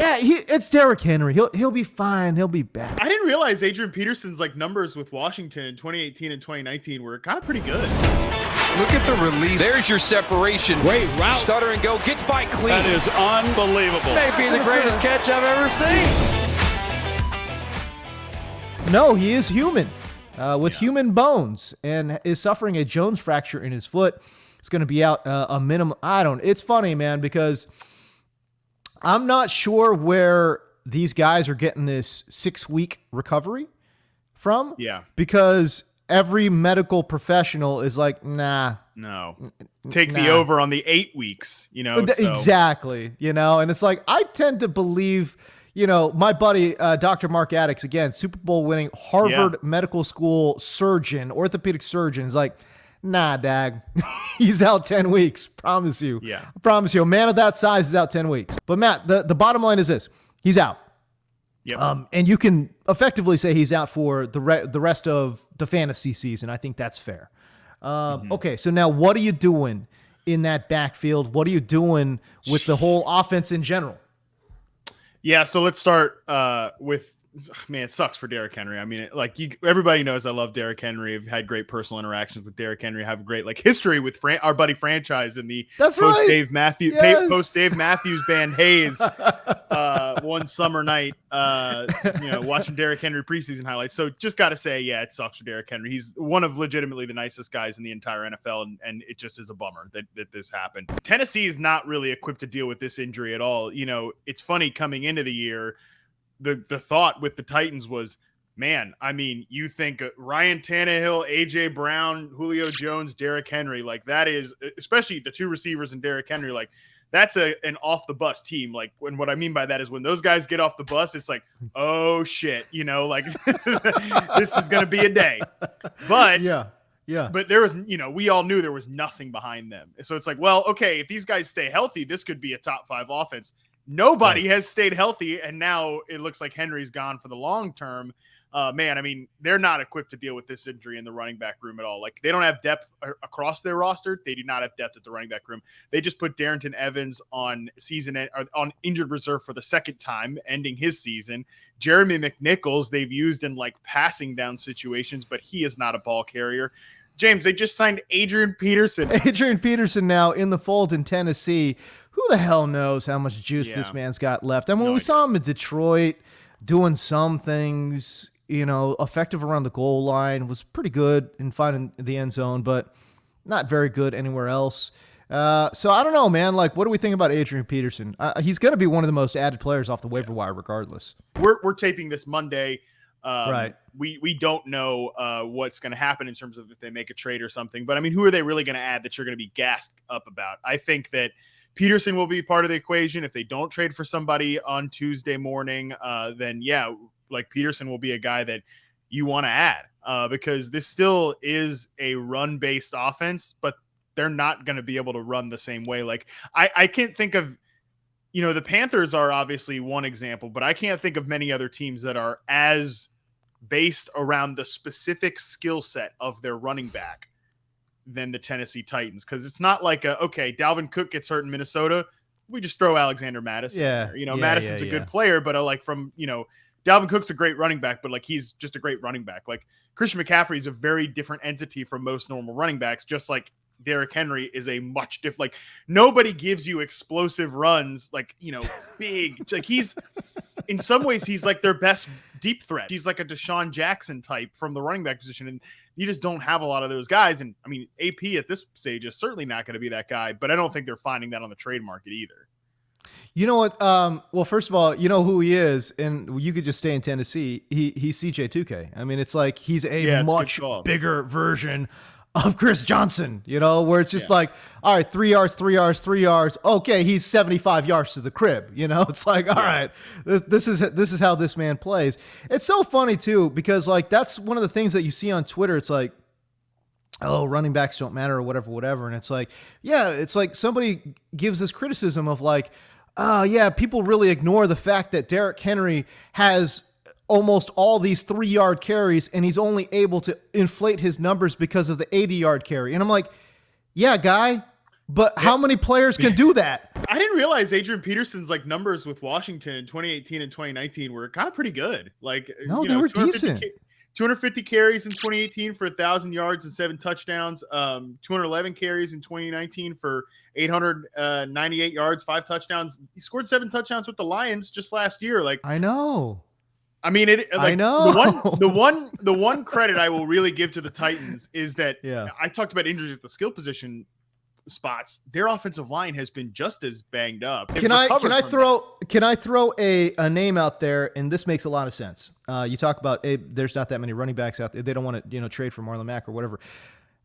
Yeah, it's Derrick Henry. He'll be fine. He'll be back. I didn't realize Adrian Peterson's like numbers with Washington in 2018 and 2019 were kind of pretty good. Look at the release. There's your separation. Great route. Stutter and go. Gets by clean. That is unbelievable. Maybe the greatest catch I've ever seen. No, he is human with human bones and is suffering a Jones fracture in his foot. It's going to be out a minimum. It's funny, man, because I'm not sure where these guys are getting this 6-week recovery from. Yeah. Because every medical professional is like, nah. No. Take the over on the 8 weeks, So. Exactly. And it's like, I tend to believe, my buddy, Dr. Mark Addix, again, Super Bowl winning Harvard Medical School surgeon, orthopedic surgeon, is like, nah, dag. He's out 10 weeks. Promise you. Yeah. I promise you. A man of that size is out 10 weeks. But Matt, the bottom line is this. He's out. Yep. And you can effectively say he's out for the rest of the fantasy season. I think that's fair. Okay, so now what are you doing in that backfield? What are you doing with the whole offense in general? Yeah, so let's start with, man, it sucks for Derrick Henry. I mean, everybody knows I love Derrick Henry. I've had great personal interactions with Derrick Henry. I have a great history with our buddy Franchise in the Dave Matthews band Hayes one summer night, watching Derrick Henry preseason highlights. So just got to say, yeah, it sucks for Derrick Henry. He's one of legitimately the nicest guys in the entire NFL, and it just is a bummer that this happened. Tennessee is not really equipped to deal with this injury at all. It's funny coming into the year, the thought with the Titans was, man, I mean, you think Ryan Tannehill, A.J. Brown, Julio Jones, Derrick Henry, that is, especially the two receivers and Derrick Henry, that's an off-the-bus team. When what I mean by that is when those guys get off the bus, it's like, oh, shit, this is going to be a day. But yeah. But there was, we all knew there was nothing behind them. So it's like, well, okay, if these guys stay healthy, this could be a top 5 offense. Nobody has stayed healthy, and now it looks like Henry's gone for the long term. Man, I mean, they're not equipped to deal with this injury in the running back room at all. They don't have depth across their roster. They do not have depth at the running back room. They just put Darrington Evans on injured reserve for the second time, ending his season. Jeremy McNichols they've used in passing down situations, but he is not a ball carrier. James, they just signed Adrian Peterson. Adrian Peterson now in the fold in Tennessee. Who the hell knows how much juice this man's got left? I mean, we saw him in Detroit doing some things, effective around the goal line, was pretty good in finding the end zone, but not very good anywhere else. So I don't know, man. What do we think about Adrian Peterson? He's going to be one of the most added players off the waiver wire regardless. We're taping this Monday. Right. We don't know what's going to happen in terms of if they make a trade or something. But, I mean, who are they really going to add that you're going to be gassed up about? I think that Peterson will be part of the equation. If they don't trade for somebody on Tuesday morning, then, yeah, Peterson will be a guy that you want to add because this still is a run-based offense, but they're not going to be able to run the same way. I can't think of the Panthers are obviously one example, but I can't think of many other teams that are as based around the specific skill set of their running back than the Tennessee Titans. Cause it's not okay, Dalvin Cook gets hurt in Minnesota. We just throw Alexander Madison. Yeah. Madison's a good player, but Dalvin Cook's a great running back, but he's just a great running back. Christian McCaffrey is a very different entity from most normal running backs, just like Derrick Henry is a much different, nobody gives you explosive runs, big, he's in some ways, he's their best deep threat. He's a Deshaun Jackson type from the running back position. And you just don't have a lot of those guys. And I mean, AP at this stage is certainly not going to be that guy, but I don't think they're finding that on the trade market either. You know what? Well, first of all, you know who he is, and you could just stay in Tennessee. He's CJ2K. I mean, it's he's a much bigger version of Chris Johnson, where it's just all right, 3 yards, 3 yards, 3 yards. Okay, he's 75 yards to the crib. It's all right, this is how this man plays. It's so funny too, because that's one of the things that you see on Twitter. It's oh, running backs don't matter or whatever. And it's somebody gives this criticism of people really ignore the fact that Derrick Henry has almost all these 3-yard carries, and he's only able to inflate his numbers because of the 80-yard carry. And I'm like, yeah, guy, But how many players can do that? I didn't realize Adrian Peterson's like numbers with Washington in 2018 and 2019 were kind of pretty good. Like, no, they were decent. 250 carries in 2018 for 1,000 yards and 7 touchdowns. 211 carries in 2019 for 898 yards, 5 touchdowns. He scored 7 touchdowns with the Lions just last year. Like, I know. I mean, I know. The one credit I will really give to the Titans is that I talked about injuries at the skill position spots. Their offensive line has been just as banged up. Can I throw a name out there? And this makes a lot of sense. You talk about there's not that many running backs out there. They don't want to trade for Marlon Mack or whatever.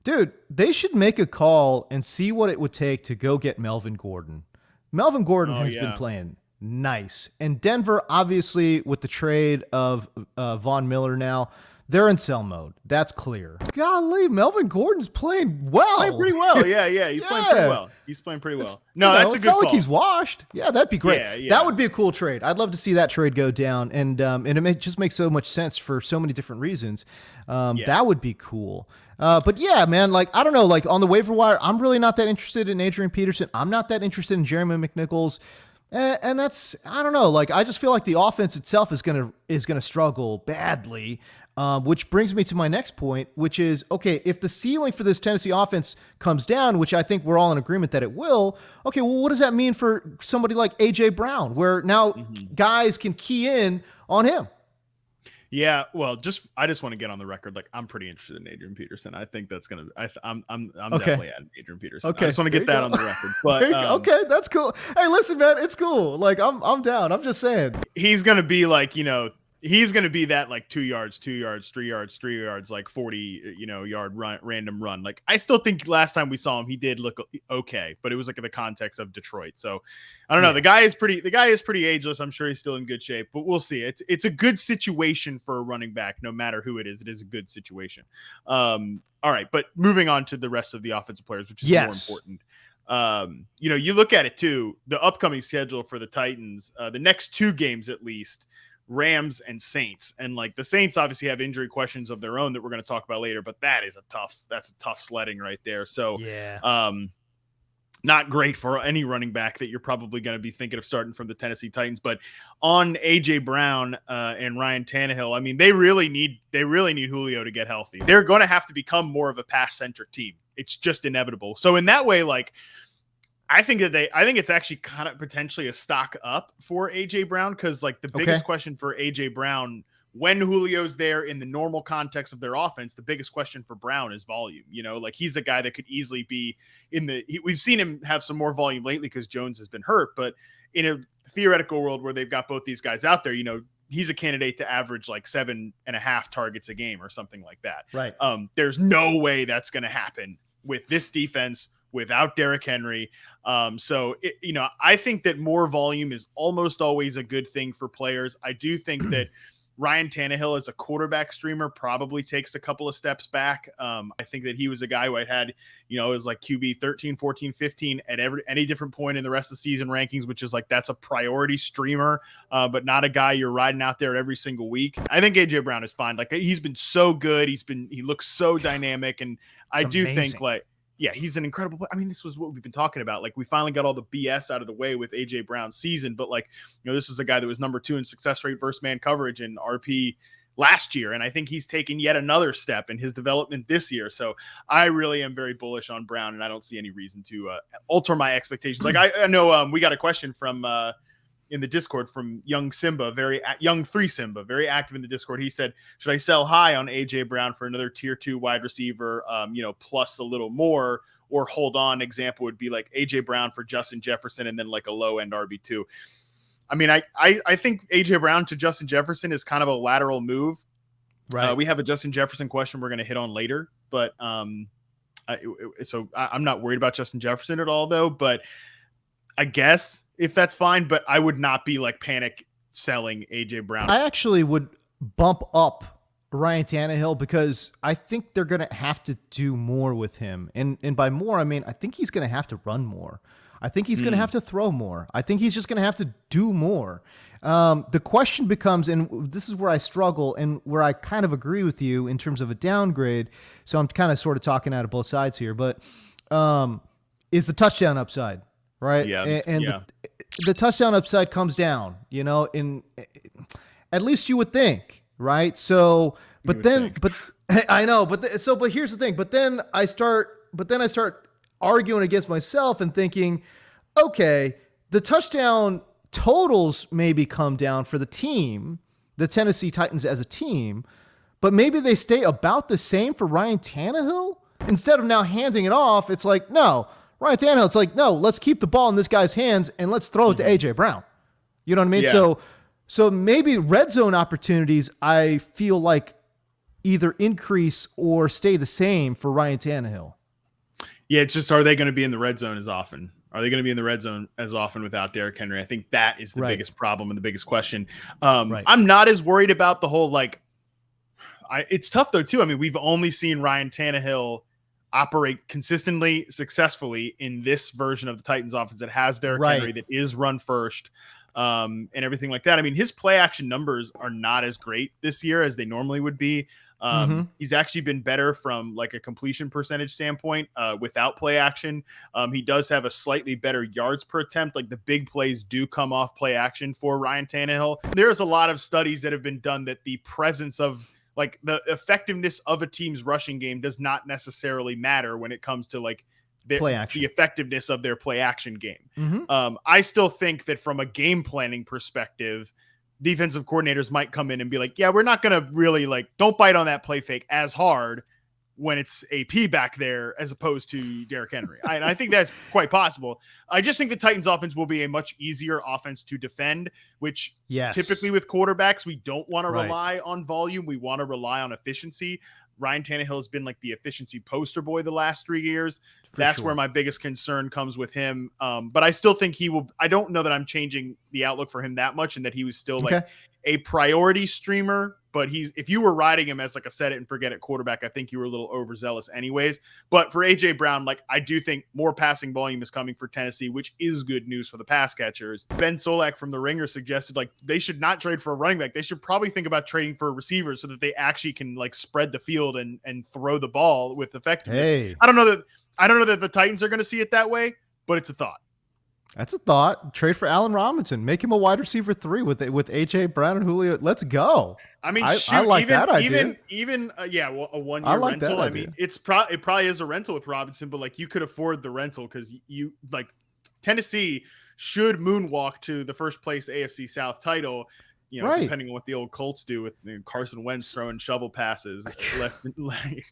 Dude, they should make a call and see what it would take to go get Melvin Gordon. Melvin Gordon has been playing nice. And Denver, obviously, with the trade of Von Miller now, they're in sell mode. That's clear. Golly, Melvin Gordon's playing well. Playing pretty well. Yeah. He's playing pretty well. He's playing pretty well. That's a good call. Like he's washed. Yeah, that'd be great. Yeah. That would be a cool trade. I'd love to see that trade go down. And it just makes so much sense for so many different reasons. That would be cool. But yeah, man, like, I don't know, like on the waiver wire, I'm really not that interested in Adrian Peterson. I'm not that interested in Jeremy McNichols. And that's, I don't know, like, I just feel like the offense itself is going to struggle badly. Which brings me to my next point, which is, okay, if the ceiling for this Tennessee offense comes down, which I think we're all in agreement that it will, okay, well, what does that mean for somebody like A.J. Brown, where now guys can key in on him? Yeah, well, I just want to get on the record. Like, I'm pretty interested in Adrian Peterson. I think that's gonna. I'm definitely adding Adrian Peterson. Okay, I just want to get that on the record. But okay, that's cool. Hey, listen, man, it's cool. Like, I'm down. I'm just saying he's gonna be like, he's going to be that like 2 yards, 3 yards, like 40, yard run, random run. Like, I still think last time we saw him, he did look okay, but it was like in the context of Detroit. So I don't know. The guy is pretty ageless. I'm sure he's still in good shape, but we'll see. It's a good situation for a running back, no matter who it is. It is a good situation. All right. But moving on to the rest of the offensive players, which is more important. You look at it too, the upcoming schedule for the Titans, the next 2 games, at least, Rams and Saints. And like the Saints obviously have injury questions of their own that we're going to talk about later, but that's a tough sledding right there. So not great for any running back that you're probably going to be thinking of starting from the Tennessee Titans. But on AJ Brown and Ryan Tannehill, I mean, they really need Julio to get healthy. They're going to have to become more of a pass-centric team. It's just inevitable. So in that way, like, I think it's actually kind of potentially a stock up for AJ Brown, because like the biggest question for AJ Brown when Julio's there in the normal context of their offense, the biggest question for Brown is volume. Like, he's a guy that could easily be we've seen him have some more volume lately because Jones has been hurt, but in a theoretical world where they've got both these guys out there, he's a candidate to average like 7.5 targets a game or something like that. Right. There's no way that's going to happen with this defense without Derrick Henry. I think that more volume is almost always a good thing for players. I do think that Ryan Tannehill as a quarterback streamer probably takes a couple of steps back. I think that he was a guy who I had, is like QB 13, 14, 15 at any different point in the rest of the season rankings, which is like, that's a priority streamer, but not a guy you're riding out there every single week. I think AJ Brown is fine. Like, he's been so good. He looks so dynamic. And I do think like, yeah, he's an incredible player. I mean, this was what we've been talking about. Like, we finally got all the BS out of the way with AJ Brown's season, but like, this is a guy that was number 2 in success rate versus man coverage in RP last year. And I think he's taken yet another step in his development this year. So I really am very bullish on Brown, and I don't see any reason to alter my expectations. Like, I know we got a question from in the Discord from young 3 Simba, very active in the Discord. He said, should I sell high on AJ Brown for another tier 2 wide receiver, plus a little more, or hold on? Example would be like AJ Brown for Justin Jefferson and then like a low end RB2. I mean, I think AJ Brown to Justin Jefferson is kind of a lateral move. Right. We have a Justin Jefferson question we're going to hit on later, but so I'm not worried about Justin Jefferson at all though, but I guess if that's fine, but I would not be like panic selling AJ Brown. I actually would bump up Ryan Tannehill because I think they're going to have to do more with him. And by more, I mean, I think he's going to have to run more. I think he's going to have to throw more. I think he's just going to have to do more. The question becomes, and this is where I struggle and where I kind of agree with you in terms of a downgrade. So I'm kind of sort of talking out of both sides here, but is the touchdown upside, right? Yeah, And the touchdown upside comes down, at least you would think, right? So, but I know, but here's the thing. But then I start arguing against myself and thinking, okay, the touchdown totals maybe come down for the team, the Tennessee Titans as a team, but maybe they stay about the same for Ryan Tannehill. Instead of now handing it off, it's like, no, Ryan Tannehill, it's like, no, let's keep the ball in this guy's hands and let's throw it to A.J. Brown. You know what I mean? Yeah. So maybe red zone opportunities, I feel like either increase or stay the same for Ryan Tannehill. Yeah, it's just, are they going to be in the red zone as often? Are they going to be in the red zone as often without Derrick Henry? I think that is the biggest problem and the biggest question. I'm not as worried about the whole, it's tough though too. I mean, we've only seen Ryan Tannehill operate consistently, successfully in this version of the Titans offense that has Derrick Henry, that is run first, and everything like that. I mean, his play action numbers are not as great this year as they normally would be. He's actually been better from a completion percentage standpoint without play action. He does have a slightly better yards per attempt. Like, the big plays do come off play action for Ryan Tannehill. There's a lot of studies that have been done that the presence of the effectiveness of a team's rushing game does not necessarily matter when it comes to the effectiveness of their play action game. I still think that from a game planning perspective, defensive coordinators might come in and be like, yeah, we're not going to really don't bite on that play fake as hard when it's AP back there as opposed to Derrick Henry. I think that's quite possible. I just think the Titans offense will be a much easier offense to defend, which typically with quarterbacks, we don't want to rely on volume. We want to rely on efficiency. Ryan Tannehill has been the efficiency poster boy the last 3 years. That's where my biggest concern comes with him. But I still think he will. I don't know that I'm changing the outlook for him that much, and that he was still a priority streamer. But if you were riding him as a set it and forget it quarterback, I think you were a little overzealous anyways. But for AJ Brown, I do think more passing volume is coming for Tennessee, which is good news for the pass catchers. Ben Solak from The Ringer suggested they should not trade for a running back. They should probably think about trading for a receiver so that they actually can spread the field and throw the ball with effectiveness. Hey. I don't know that the Titans are going to see it that way, but it's a thought. That's a thought. Trade for Allen Robinson. Make him a wide receiver 3 with AJ Brown and Julio. Let's go. I mean, I like that idea. A 1 year rental. I mean, it probably is a rental with Robinson, but you could afford the rental because Tennessee should moonwalk to the first place AFC South title. Depending on what the old Colts do with Carson Wentz throwing shovel passes left.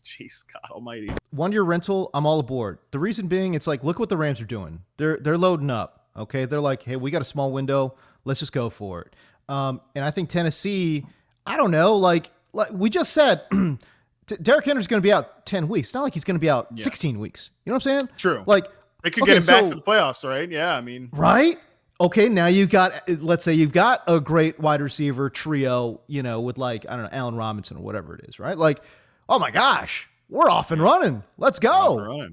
Jeez, God Almighty. 1 year rental, I'm all aboard. The reason being, it's look what the Rams are doing. They're loading up. Okay, they're hey, we got a small window. Let's just go for it. And I think Tennessee, I don't know, like we just said, Derrick Henry's going to be out 10 weeks. It's not like he's going to be out 16 weeks. You know what I'm saying? True. They could get him back for the playoffs, right? Yeah, I mean, right. Okay, now let's say you've got a great wide receiver trio, with I don't know, Allen Robinson or whatever it is, right? Oh my gosh, we're off and running. Let's go.